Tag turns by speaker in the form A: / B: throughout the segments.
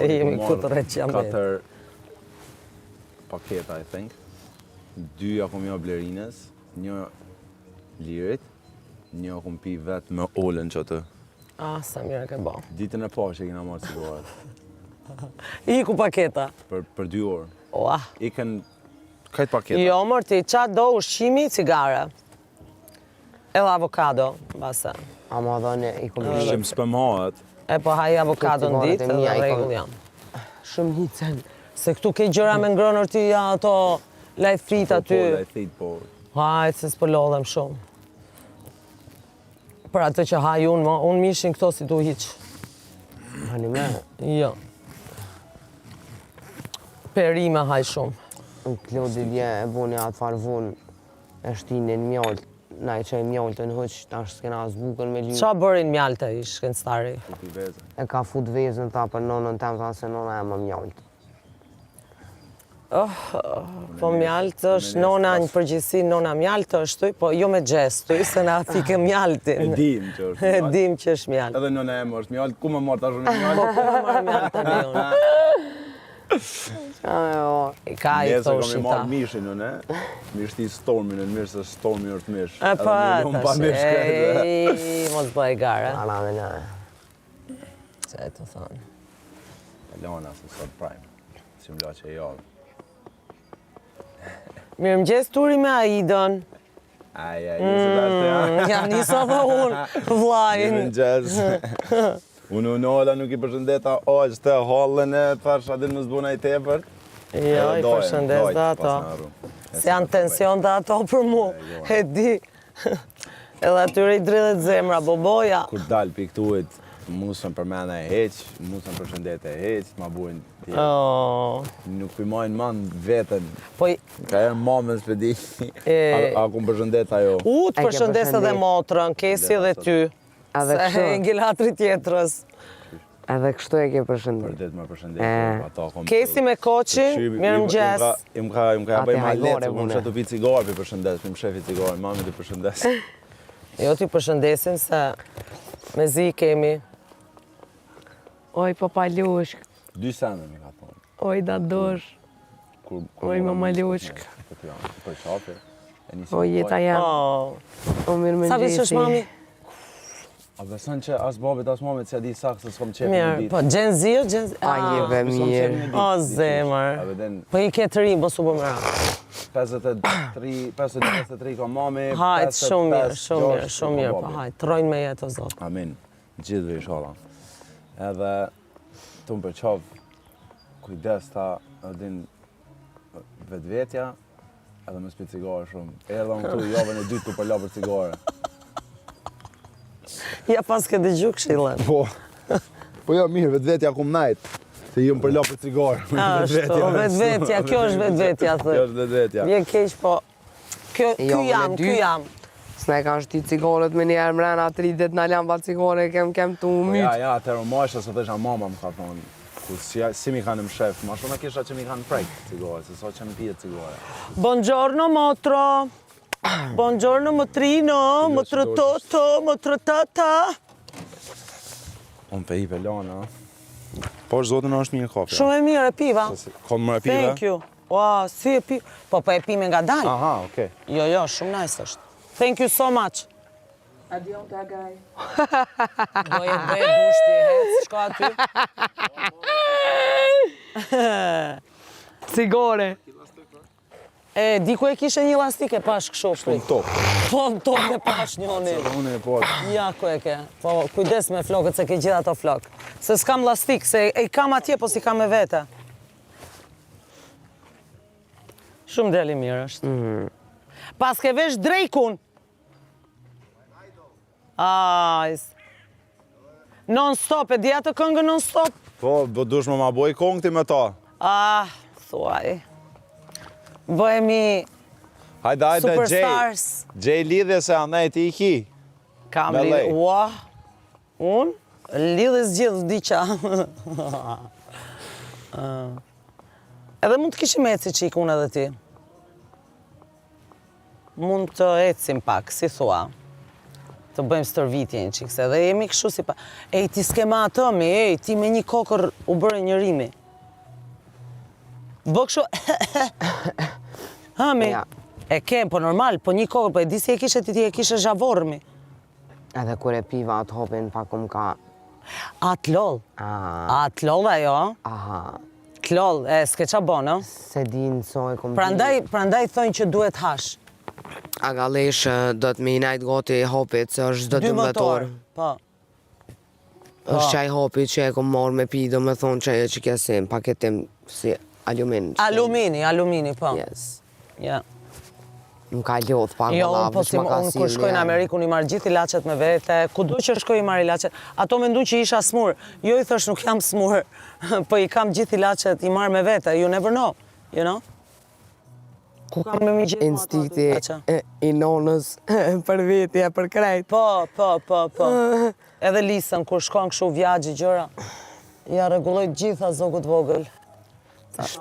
A: Jemi kutërë që jam vetë.
B: 4 paketa, I think. 2 ja kom jo Blerines, 1 Lirit, 1 kom pi vetë me Olen që të.
A: Sa mirë ke bo.
B: Ditën e parë që kina marrë cigaret.
A: Iku paketa.
B: Për 2 orë.
A: Ua.
B: Ikën kajt paketa.
A: Jo, mërti, qa do ushqimi, cigare. Edhe avokado, basa.
C: Ama dhone, i kom
B: Ushqim s'pëm hahet.
A: E po haji avokado në ditë,
C: Cigaret e mia
A: edhe
C: i kom-
A: regull jam.
C: shumë hicen.
A: Se këtu ke gjëra me ngrënër ti ato lajt frit aty.
B: Po, I think, po.
A: Hajtë, se s'po lodhem shumë. Për atë që haj unë mishin këto si du hiq.
C: Hani me,
A: Jo. Perime haj shumë.
C: në Klodi dje e boni atë farvun, e shtinin mjallë, na i qaj mjallë të në hëq, tash s'kena zbukën me lyë.
A: Qa bërin mjaltë i shkencëtari?
B: Futi vezën.
C: E ka fut vezën, tha për nonën tem, tha se nona e më mjallë.
A: Po mjaltë është, nona një përgjithsi, nona mjaltë është, po jo me gjestu, se na fike mjaltin.
B: E dim që është
A: E
B: mjaltë.
A: dim që është mjaltë.
B: Edhe nëna e më është mjaltë, ku më marrë tash unë
A: Po
B: mjaltë?
A: ku me marrë mjaltë tani unë? I ka i
B: Nese
A: këto
B: kam i
A: shita.
B: marrë mishin unë, mishti Stormin, në mirë se Stormi është mish.
A: E pa,
B: Edhe me pa mish këtë.
A: ej, mos bëj gare.
C: Ala me ne.
A: Se e të thonë.
B: Elona, se sot prime. Si më la që e javë.
A: Mirë mëgjes turi me Aidën.
B: Aja, njësë të ashtë ja.
A: Jam njësa dhe unë, vlajnë.
B: Në gjez. Unë ola nuk I përshëndeta aq të hallën e thash a din më zbuna I tepër.
A: Jo, I përshëndes dhe ato. Se janë tension dhe ato për mu, e di. Edhe atyre I dridhet zemra, boboja.
B: Kur dal piktuit, musën për mena e heq, musën përshëndete e heq, ma bujnë tjerë.
A: Oh.
B: Nuk pëjmajnë man vetën.
A: Po,
B: Ka erë mamën s'pedi. A ku më përshëndet ajo.
A: të përshëndes edhe
C: përshëndet.
A: motrën, kesi edhe ty.
C: Edhe
A: Se
C: kështu.
A: ngilatri tjetrës.
C: Edhe kështu e ke përshëndet.
B: Për det më përshëndet. Ata kom
A: Kesi me koqi, mirë mëgjes.
B: Im ka bëj ma
C: hajgore,
B: letë, ku më
C: bune.
B: shetu pi cigarë për përshëndes, më shefi cigarë, mami të përshëndes.
A: Jo t'i përshëndesin se me zi kemi.
C: Oj, papa Lushk,
B: 2 sene mi ka thonë.
C: oj, dadosh, Oj, mama Lushk.
B: Për qapi.
C: oj, jeta jam,
A: Oh.
C: o mirë më
A: Sa vjeç është mami?
B: A beson që as babit as mamit që di saktë se s'kom qefi në
A: Mirë,
B: ditë.
A: po Gen Z o Gen Z?
C: A jeve mirë.
A: O zemër.
B: A veden
A: Po I ke të ri, mos u bëmëra.
B: 53 ka mami,
A: Hajt, shumë mirë,
B: 55,
A: shumë mirë,
B: 6
A: shumë mirë,
B: ka
A: po
B: babi.
A: hajt, trojnë me jetë o Zot.
B: Amin. Gjithve inshallah. Edhe të më përqov, kujdes ta din vetvetja, edhe më spi cigare shumë. Edhe unë këtu javën e dytë për la për cigare.
A: Ja pas ke dëgju këshillën.
B: Po, po jo mirë, vetvetja kum najtë. Se ju më për la për cigare.
A: Ashtu, vetvetja, kjo është vetvetja,
B: Kjo
A: thë.
B: është vetvetja.
A: Vjen keq, po ky
C: Jo,
A: jam,
C: me
A: ky
C: dy.
A: jam.
C: S'ne kanë shti cigaret me njerë mrena 30 në lamba cigare, kem të
B: Po
C: mytë.
B: ja, atëherë masha se thesha mama më ka thonë. Ku si mi kanë më shef, ma shumë kisha që mi kanë prejkë cigare, se sa që më pijet cigare.
A: Buongiorno motro. Buongiorno motrino, motro toto, motro tata.
B: Unë pe i pelana. Po është zotin është mirë kafe.
A: Shumë e mirë e piva.
B: Ka më e pive?
A: Thank you. Ua, si e pi. Po e pi me nga dalë.
B: Aha, okej.
A: Jo, jo, shumë nice është. Thank you so much.
D: Adion tagaj.
A: Doje bëj dushti, hec, shko aty.
C: Cigare.
A: E, diku e kishe një lastik e pash kështu.
B: Po në top.
A: Po në top e pash njoni.
B: Unë e po.
A: Ja, ku e ke. Po, kujdes me flokët se ke gjitha ato flokë. Se s'kam lastik, se e kam atje, po si kam me vete. Shumë deli mirë është. Pas ke vesh drejkun. Ajs. Non stop, e di atë këngë non stop?
B: Po, dush më ma boj kongti me ta.
A: Ah, thuaj. Bëhemi
B: Hajde,
A: superstars.
B: Gjej lidhje se anej ti I ki.
A: Kam
B: Me
A: lidhë.
B: lej.
A: Ua, unë? Lidhë zgjidh diqa. Edhe mund të kishim eci qik unë edhe ti. Mund të ecim pak, si thua. Të bëjmë stërvitje një qikse, dhe jemi kështu si pa... Ej, ti s'kema atëmi, ej, ti me një kokër u bërë një rimi. Bë kështu... Hami, e kem, po normal, po një kokër, po e di si e kishe ti e kishe zhavorëmi.
C: Edhe kur e piva atë hopin pak ka...
A: Atë lol. Atë lol ajo,
C: Aha.
A: Klol, s'ke qa bo, no?
C: Se din so e kom...
A: Prandaj thonë që duhet hash.
C: A galesh do të me i najt gati hopit, se është do 12 orë.
A: Po.
C: është qaj hopit që e kom marrë me pi, do me thonë që e që kesim paketim si alumin.
A: Alumini, po.
C: Yes.
A: Ja.
C: Më ka ljoth pak
A: Jo,
C: valla,
A: po si unë kur shkoj në Amerikë, unë i marrë gjithë ilacet me vete, kudo që shkoj i marrë ilacet. Ato me ndu që isha smur. Jo i thësh nuk jam smur, po i kam gjithë ilacet i marrë me vete. You never know, you know? Ku kam me mi gjithë
C: instikti i nonës për vetja, për krejt.
A: Po. Edhe Lisën, kur shkon kështu vjagji gjëra, ja rregulloj gjitha zogut vogël.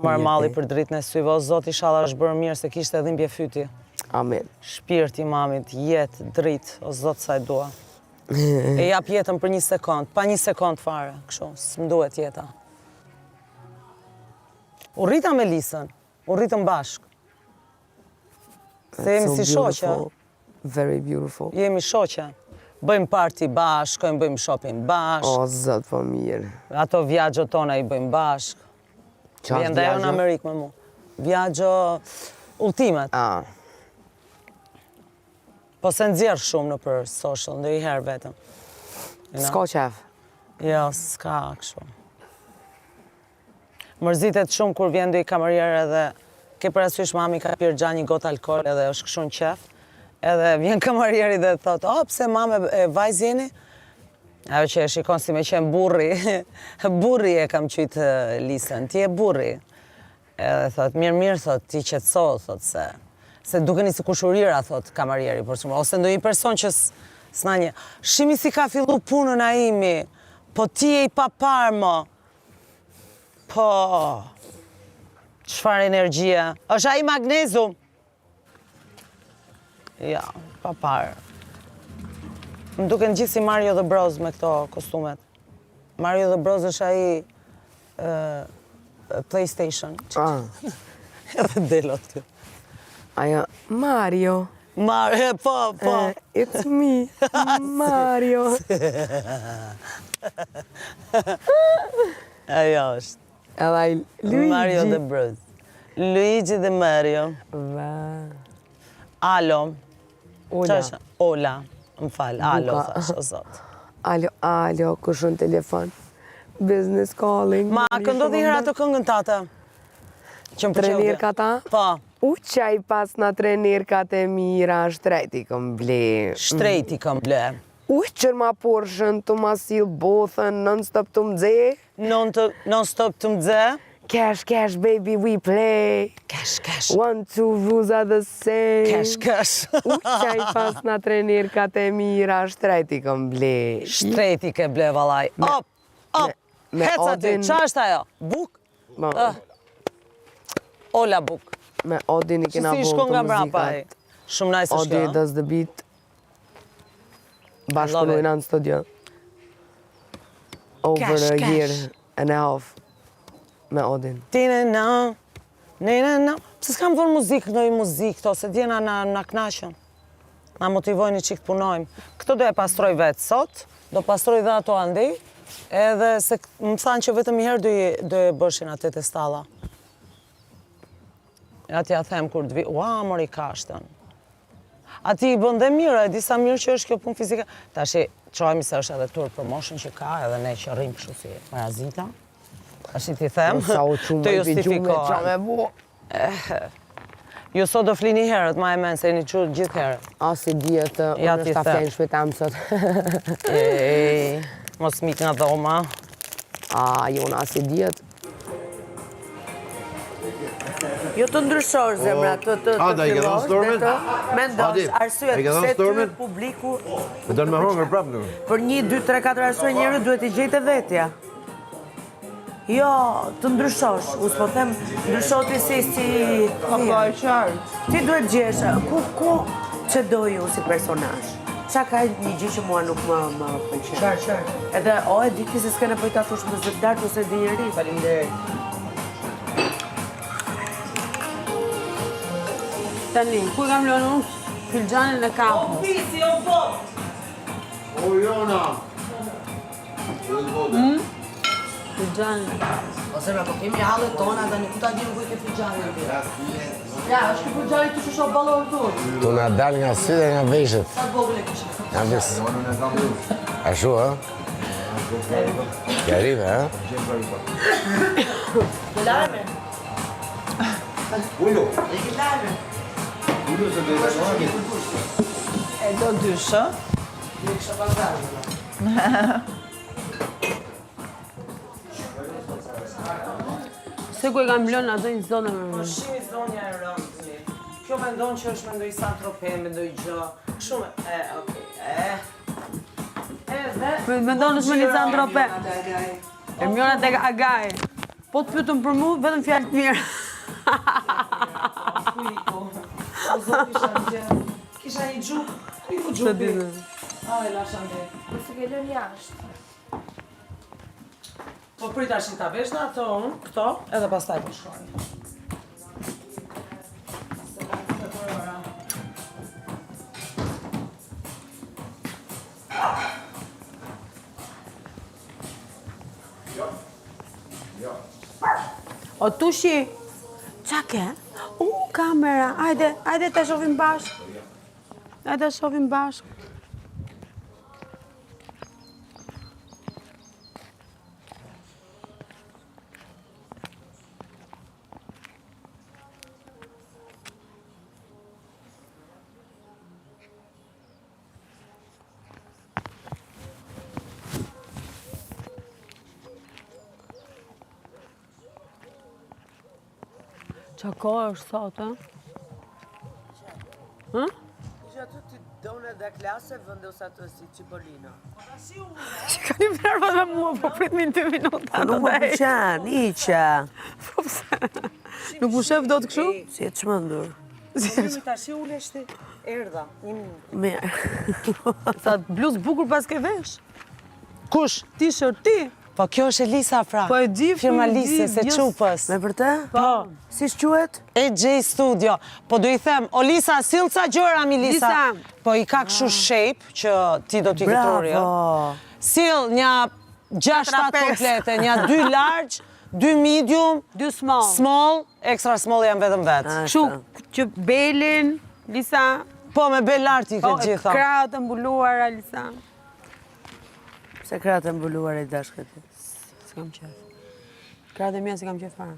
A: Marrë malli për dritën e syve, o zot inshallah është bërë mirë se kishte edhe mbje fyti.
C: Amen.
A: Shpirti mamit, jetë, dritë, o zot sa e dua. E jap jetën për 1 sekond, pa 1 sekond fare, kështu, s'mduhet jeta. U rrita me Lisën, u rritëm bashkë. Se jemi si shoqe.
C: Very beautiful.
A: Jemi shoqe. Bëjmë party bashkë, bëjmë shopping bashkë.
C: O, zot, po mirë.
A: Ato vjagjot tona i bëjmë bashkë. Vjen dhe jo në Amerikë me mu. Vjagjo ultimet. Po se nxjerr shumë në për social, ndë i herë vetëm.
C: S'ka qef.
A: Jo, s'ka kështu. Mërzitet shumë kur vjen dhe i kamerjerë edhe ke parasysh mami ka pirë gja një gotë alkohol edhe është kështu në qef. Edhe vjen kamerjeri dhe thotë, o, pse mame e vajz jeni? Ajo që e shikon si me qenë burri. Burri e kam qytë Lisën, ti e burri. Edhe thotë, mirë, thotë, ti qetëso, thotë se dukeni si kushurira, thotë kamerjeri, për shumë. Ose ndonjë person që s'na një, shimi si ka fillu punën a imi, po ti e i papar, mo. Po, çfarë energjia? Është ai magnezum? Ja, papar. Më duken gjithë si Mario the Bros me këto kostumet. Mario the Bros është ai PlayStation. Edhe del aty.
C: Ajo, Mario.
A: Po.
C: It's me, Mario.
A: Ajo është.
C: Edhe ai, Luigi.
A: Mario the Bros. Luigi dhe Mario. Alo. Ola. Më falë, alo, thash, o zot.
C: Alo, kush në telefon. Business calling.
A: Ma, këndo dhe herë ato këngën tate? Që më përqeudje.
C: Trenirka ta?
A: Po.
C: Qaj pas na trenirka të mira, shtrejti këm ble.
A: Shtrejti këm ble.
C: Qër ma porshën të ma sil bothën, non-stop të mdze.
A: Non-stop të mdze?
C: Cash, baby, we play.
A: Cash.
C: 1, 2 rules are the same.
A: Cash.
C: Qaj pas na trenirka të mira, shtrejti këm ble.
A: Shtrejti ke ble, valaj. Op. Heca ty, qa është ajo? Buk? Ola buk.
C: Me Odin i kena
A: Si shkon nga mrapa e? Shumë nice është
C: Odi does the beat. Bashkëpunojna në studio. Over a year and a half. Me Odin.
A: Tina, Pse s'kam vërë muzikë, ndoj muzikë to, se djena na knashën. Na motivojnë që këtë punojmë. Këto do e pastroj vetë sot, do pastroj dhe ato andej, edhe se më thanë që vetëm i herë do e bëshin atë të stalla. Ati ja them kur të vi, mori kashtën. Ati i bën dhe mirë, e disa mirë që është kjo punë fizika. Tashi, qojmi se është edhe tour promotion që ka, edhe ne që rrim kështu si parazita. Tashi ti them, të justifikoa. Ju sot do flini herët, ma e men, se e një qurë gjithë herët.
C: Asi djetë, unë është ta flenë shpetam sot.
A: Mos mik nga dhoma.
C: Jo, në asi djetë.
E: Jo të ndryshosh, zemra, të fillosh dhe të mendosh arsyet pse ty publiku...
F: Me do në me hongër prapë në?
E: Për 1, 2, 3, 4 arsye njëri duhet i gjejtë vetja. Jo, të ndryshosh, u s'po them ndryshoti si...
D: Po e qartë.
E: Ti duhet gjesh, ku që do ju si personazh? Qa ka një gjë që mua nuk më pëlqen.
A: Qërë.
E: Edhe, o, e di ti se s'kene pojta thush më zëtdart ose di njëri.
A: Faleminderit.
G: Tani, ku kam lënë unë? Fylxhanin e kam.
A: Pisi, o po!
G: Fylxhanin.
E: Ose me po kemi hallet tona dhe nuk ta dim ku i ke fylxhanin ti. Ja, është ky fylxhani të shosho ballor dur.
C: Tu na dal nga sy dhe nga veshët.
E: Sa të vogël e kishe.
C: Nga veshët. Ashtu, ha? Chiarive, ha?
E: Të larme.
F: Ullu.
E: E ke larme.
F: Ullu se dhe të
A: E do dyshë.
E: Një kisha pazarë.
G: Se ku e kam lënë ato një zonë me më.
A: Shimi zonja e rëndëni. Kjo mendon që është mendoj Saint-Tropez, mendoj gjë. Shumë, okej, Edhe...
G: Mendon është me Lisandrope. Ermiona tek Agaj. Po të pyetëm për mu, vetëm fjalë të mirë.
A: O zot kisha një gjuk. Ku i ku gjupi? Ai, lasha ndë.
D: Se ke lënë jashtë.
A: Po prit tash ta vesh në ato unë, këto, edhe pastaj po shkoj.
G: O Tushi, qa ke? Kamera, ajde të shohim bashkë. Ajde të shohim bashkë. Qa kohë është sot, ha?
E: Isha aty ti done dhe klase vendos atë si Cipollina.
G: Që ka një verba dhe mua, po prit mi 2 minuta.
E: Nuk më pëlqen, iqa.
G: Po pse? Nuk më shef do të këshu?
E: Si e çmendur.
A: Ullimi tash i uleshti, erdha, 1 minutë.
E: Mirë.
G: Sa bluz bukur pas ke vesh?
A: Kush?
G: T-shirt ti?
A: Po kjo është Elisa fra.
G: Po e di,
A: Firma
G: e di,
A: Lisës e
G: just-
A: Çupës.
E: Me vërtet?
A: Po.
E: Si s'quhet?
A: AJ Studio. Po do i them, o Lisa, sill ca gjëra mi Lisa.
G: Lisa.
A: Po i ka kështu shape që ti do t'i këtori.
E: Bravo.
A: Sill një 6-7 komplete, një 2 large, 2 medium,
G: 2 small.
A: small, extra small janë vetëm vetë.
G: Kështu që belin, Lisa.
A: Po me bel larti
G: Po,
A: këtë gjitha.
G: krahët e mbuluara, Lisa.
E: Se kratë e mbuluar e dashkët.
G: S'kam qef. Krahët e mia s'kam qef fare.